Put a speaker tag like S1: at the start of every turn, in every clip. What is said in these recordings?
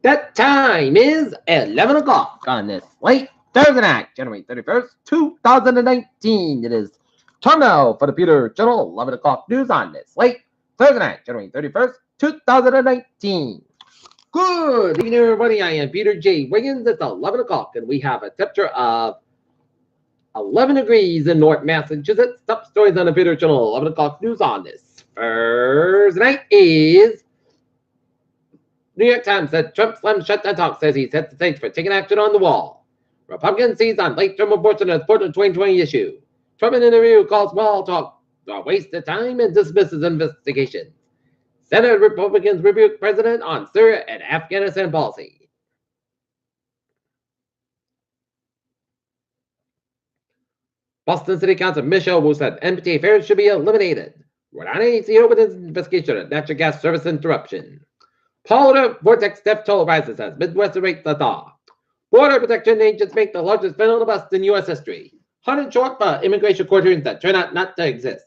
S1: That time is 11 o'clock on this late Thursday night, January 31st, 2019. It is time now for the Peter Journal 11 o'clock news on this late Thursday night, January 31st, 2019. Good evening, everybody. I am Peter J. Wiggins. It's 11 o'clock, and we have a temperature of 11 degrees in North Massachusetts. Top stories on the Peter Journal 11 o'clock news on this Thursday night is New York Times said Trump slams shutdown talk, says he set the stage for taking action on the wall. Republicans seize on late-term abortion as important 2020 issue. Trump in an interview calls wall talk a waste of time and dismisses investigation. Senate Republicans rebuke president on Syria and Afghanistan policy. Boston City Council Michelle Wu said empty fares should be eliminated. Rhode Island CEO with his investigation of natural gas service interruption. Polar vortex death toll rises as Midwest awaits the thaw. Border protection agents make the largest federal bust in U.S. history. 100 short immigration court hearings that turn out not to exist.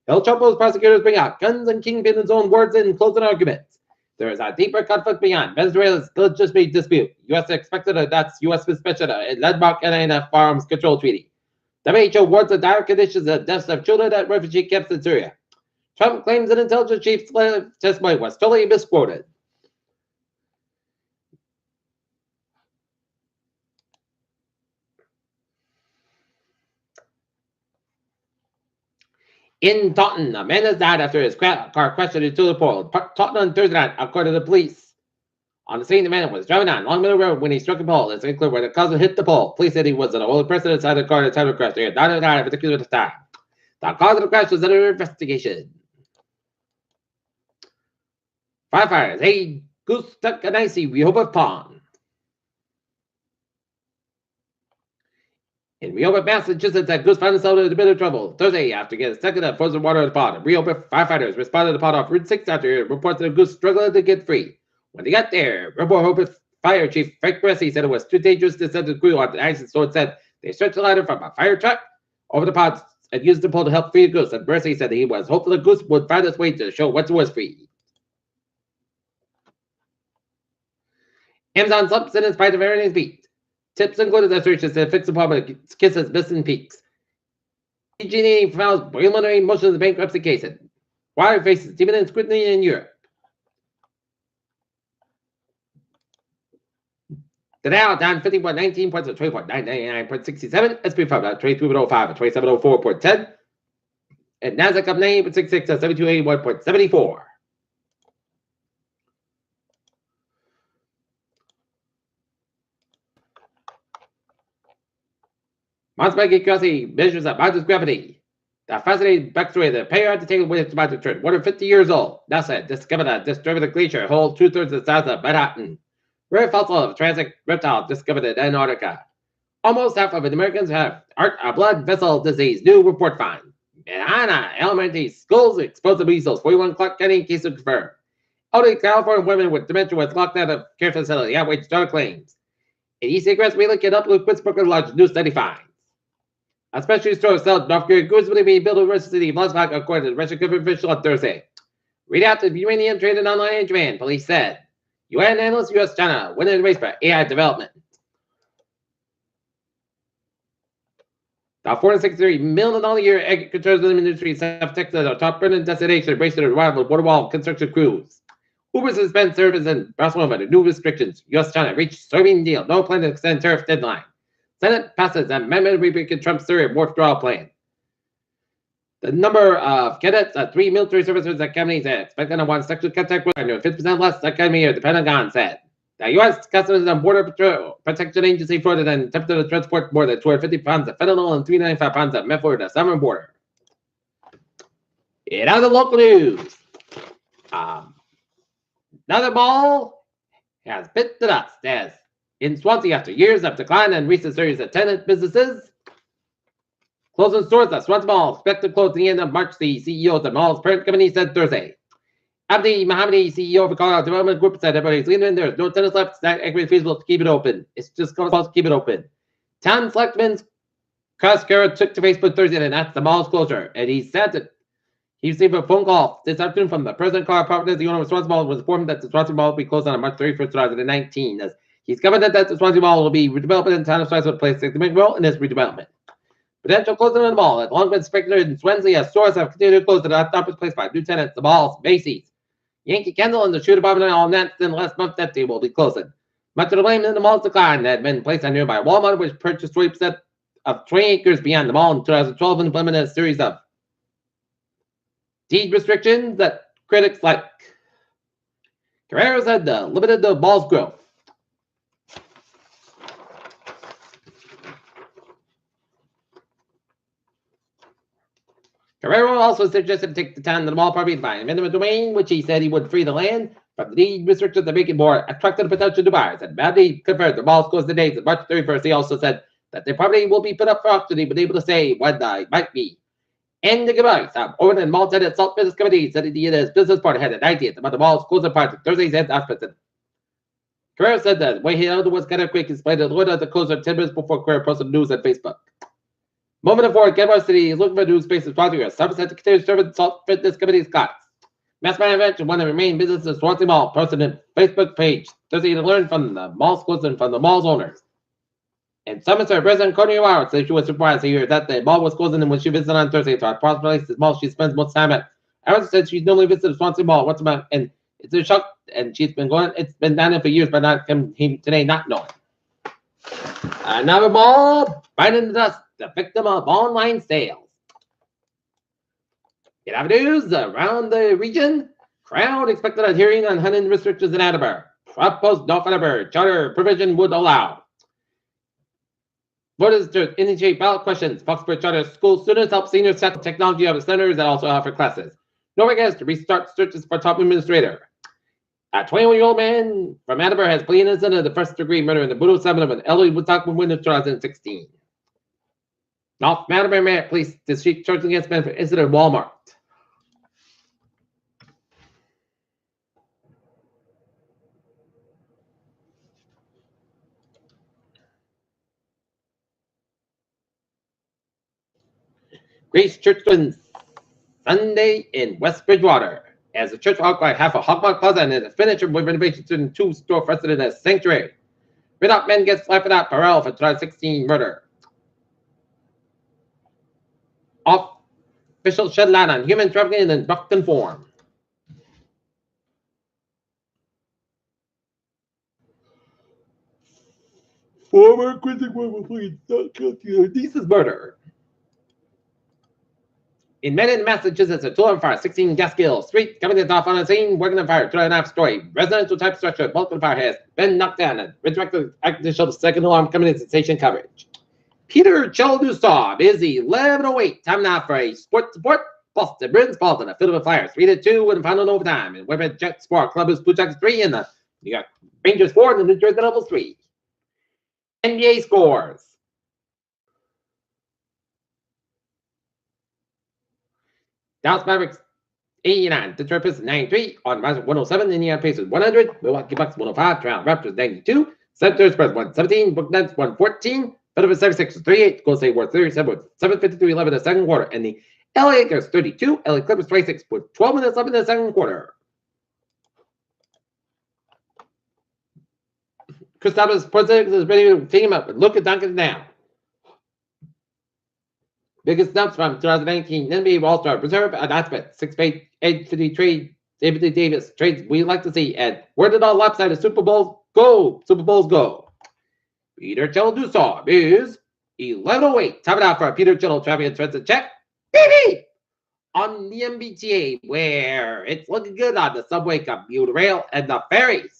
S1: El Chapo's prosecutors bring out guns and kingpin in his own words in closing arguments. There is a deeper conflict beyond Venezuela's legislative dispute. U.S. expected to adopt U.S. suspension of a landmark INF arms control treaty. WHO warns the dire conditions of deaths of children at refugee camps in Syria. Trump claims an intelligence chief's testimony was totally misquoted. In Taunton, a man has died after his car crashed into the pole. Taunton on Thursday night, according to the police. On the scene, the man was driving on Long Meadow Road when he struck a pole. It's unclear where the cause hit the pole. Police said he was an older person inside the car at the time of the crash. They had not died at a particular time. The cause of the crash was under investigation. Firefighters, hey, goose stuck an icy Rehoboth pond. In Rehoboth, Massachusetts, that goose found himself in a bit of trouble Thursday after getting stuck in the frozen water of the pond. Rehoboth firefighters responded to the pond off Route 6 after reports of the goose struggling to get free. When they got there, Rehoboth Fire Chief Frank Bressie said it was too dangerous to send the crew on the ice, and so it said they stretched the ladder from a fire truck over the pond and used the pole to help free the goose. And Bressie said he was hopeful the goose would find its way to show once it was free. Amazon slumps in spite of earnings beat. Tips included that searches to fix the problem kisses missing peaks. PG&E files preliminary motion of the bankruptcy case. Wire faces demon scrutiny in Europe. The Dow down 50.19 points at 20.999.67. SP 5 at 22.05 at 27.04.10. And NASDAQ up 9.66 at 7281.74. Mountain curiosity measures up Mount's gravity. The fascinating backstory the pair had to take with its mountain trip. 150 years old. NASA discovered a disturbed glacier holds 2/3 the size of Manhattan. Rare fossil of Triassic reptile discovered in Antarctica. Almost half of Americans have a blood vessel disease. New report finds. Manhattan elementary schools exposed to measles. 41 Clark County cases confirmed. Elderly California women with dementia was locked out of care facility. Outrage started claims. In e-cigarettes, we look it up with Pittsburgh large new study finds. A specialty store sells North Korea goods will be built in the city of Vladivostok, according to the Russian government official on Thursday. Read out the uranium traded online in Japan, police said. UN analysts, US China, winning the race for AI development. The $463 million a year agricultural industry South Texas, our top burning destination, embracing the arrival of border wall construction crews. Uber suspends service in Barcelona under new restrictions. US China reached soybean deal. No plan to extend tariff deadline. Senate passes an amendment repealing Trump's Syria withdrawal plan. The number of cadets at 3 military services academies is expected to want sexual contact with 50% less academy year, the Pentagon said. The U.S. Customs and Border Protection Agency floated and attempted to transport more than 250 pounds of fentanyl and 395 pounds of meth over the southern border. In other local news, another mall has bit the dust as in Swansea, after years of decline and recent series of tenant businesses closing stores at Swansea Mall expect to close at the end of March, the CEO of the mall's parent company said Thursday. Abdi Mohammadi, CEO of the Colorado Development Group, said everybody's leaving. There's no tenants left. It's not equity feasible to keep it open. It's just going to keep it open. Town Selectman's Kraskara took to Facebook Thursday and announced the mall's closure, and he said that He received a phone call this afternoon from the President Car Properties. The owner of Swansea Mall was informed that the Swansea Mall will be closed on March 31st, 2019. As he's confident that the Swansea Mall will be redeveloped in the town of Swansea, place to make role in this redevelopment. Potential closing of the mall has long been speculated in Swansea as stores have continued to close to not replaced by new tenants. The malls, Macy's, Yankee Candle, and the shoe department all announced in the last month that they will be closing. Much of the blame in the mall's decline had been placed on nearby Walmart, which purchased 20% of 20 acres beyond the mall in 2012 and implemented a series of deed restrictions that critics like Carrera said limited the mall's growth. Carrera also suggested to take the town to the mall property by eminent domain, which he said he would free the land from the deed restrictions to make it more attractive to potential buyers. And badly confirmed the mall's closed the dates of March 31st. He also said that the property will be put up for auction. He was able to say when it might be. And the goodbye. Owen and Mall tenant Salt Business Committee said he and his business partner had an idea about the mall's closing party Thursday's end after. Carrera said that when he was kind of quick, he explained that the order to close 10 minutes before Carrera posted the news on Facebook. Moment of forward, Kenmore City is looking for new spaces sponsoring us. Some said to continue serving the Salt Fitness Committee Scots. Mass manufacturing, one of the main businesses in Swansea Mall, posted a Facebook page Thursday to learn from the mall's closing from the mall's owners. And Somerset President Connie Howard said she was surprised to hear that the mall was closing, and when she visited on Thursday to our Place Mall, she spends most time at. Howard said she normally visits the Swansea Mall once a month, and it's a shock. And she's been going. It's been down there for years, but not today, not knowing. Another mall biting the dust. The victim of online sales. In other news around the region, crowd expected a hearing on hunting restrictions in Attleborough. Proposed North Attleborough charter provision would allow voters to initiate ballot questions. Foxborough Charter School students help seniors set technology of centers that also offer classes. Norway has to restart searches for top administrator. A 21-year-old man from Attleborough has pleaded innocent of the first-degree murder in the brutal settlement of an elderly Woodstock woman in 2016. North Attleborough Police District charged against men for incident at Walmart. Grace Church on Sunday in West Bridgewater. As the church occupied half a Hogmark Plaza and is finished with renovations to the two-store resident as sanctuary. Red Hot men gets slapped at Burrell for 2016 murder. Officials shed light on human trafficking in Buckton form. Former critic was pleaded not guilty of Deese's murder. In Medina, Massachusetts, a 2-on-fire, 16 Gaskill Street, coming to off on the scene, working on fire, 2.5 story. Residential type structure, multiple fire has been knocked down and resurrected accidental second alarm coming in sensation coverage. Peter Cheldusov is 11:08. Time now for a sports report. Boston Bruins falls in a field of fire, 3-2 in the final overtime. And Weber Jets 4, Columbus Blue Jackets 3, and the New York Rangers 4, and the New Jersey Devils 3. NBA scores. Dallas Mavericks 89, Detroit Pistons 93, on Magic 107, Indiana Pacers 100, Milwaukee Bucks 105, Toronto Raptors 92, Senators Spurs 117, Brooklyn Nets 114, Philadelphia 76 38, Golden State Warriors 37 with 7:53 in the second quarter, and the LA Lakers 32, LA Clippers 26 with 12 minutes left in the second quarter. Kristaps Porzingis is ready to team up with Luka Doncic now. Biggest dumps from 2019 NBA All-Star Reserve announcement. 6-8 trade. David Davis trades we like to see. And where did all lopsided Super Bowls go? Super Bowls go. Peter Cheldusov is 11:08. Time it out for Peter Chelo traffic and transit check. Beep! On the MBTA, where it's looking good on the subway, commuter rail, and the ferries.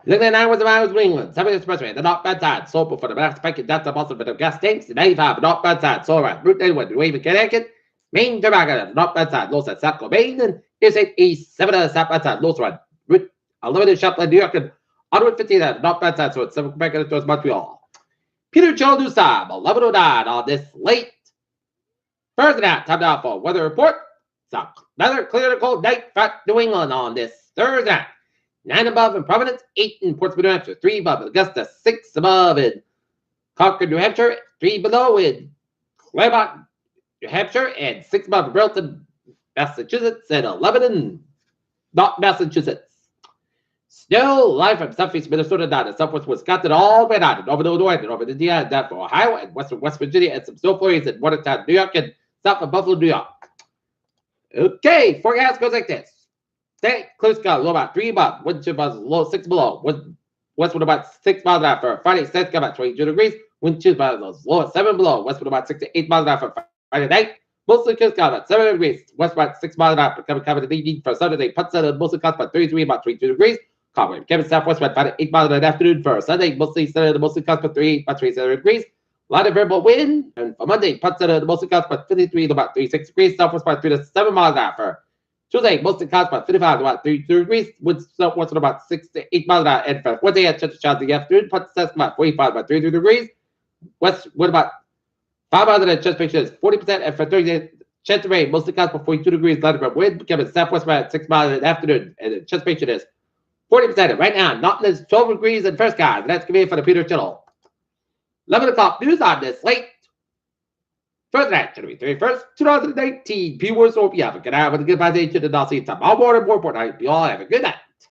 S1: Look at 9 was the miles of England. 70 expressway, the not bad side. Sold for the last packet. That's the possible bit of gas tanks. 95, not bad side. So right. Route 91, New Haven, Connecticut. Main tobacco, not bad side. Lost at South Cobain. And here's 7 South bad side. Lost run. Route 11 in Shopland, New York. And on Route 50, not bad side. So it's 7 Quebec towards Montreal. Peter Cheldusov, 11:09 on this late Thursday night, time now for weather report. So another clear to cold night for New England on this Thursday night. 9 above in Providence, 8 in Portsmouth, New Hampshire, 3 above in Augusta, 6 above in Concord, New Hampshire, 3 below in Claremont, New Hampshire, and 6 above in Burlington, Massachusetts, and 11 in North Massachusetts. Snow line from southeast Minnesota down to southwest Wisconsin, all the way down to over Illinois and over Indiana, and down for Ohio and western West Virginia, and some snow flurries in Watertown, New York, and south of Buffalo, New York. Okay, forecast goes like this. Today, clear sky, low about 3 above, wind chill about low 6 below, westward about 6 miles an hour for Friday, Saturday, about 22 degrees, wind chill about low at 7 below, westward about 6 to 8 miles an hour for Friday night, mostly clear sky about 7 degrees, west about 6 miles an hour for coming to the evening for Saturday, Putt Center, mostly clouds about 33, about 22 degrees, Conway, Kevin southwest about 5 to 8 miles in the afternoon for Sunday, mostly center, mostly clouds about 3, about 27 degrees, light of variable wind, and for Monday, Putt Center, mostly clouds about 53 to about 36 degrees, southwest about 3 to 7 miles an hour for Tuesday, mostly clouds about 55 to about 32 degrees, winds southwest at about 6 to 8 miles an hour, and for Wednesday at Church in the afternoon, Putt Center about 45 about 32 degrees, west wind about 5 miles an hour, Chesapeake is 40%, and for Thursday, chance of rain, mostly clouds about 42 degrees, light of wind, Kevin southwest about 6 miles in the afternoon, and Chesapeake is 40%. Right now, Naughton is 12 degrees in first guys, and that's convenient for the Peter Channel. 11 o'clock news on this late Thursday night, January 31st, 2019. P. Words, hope you have a good night with a good day to the Nazi time. All more and more important. I hope you all have a good night.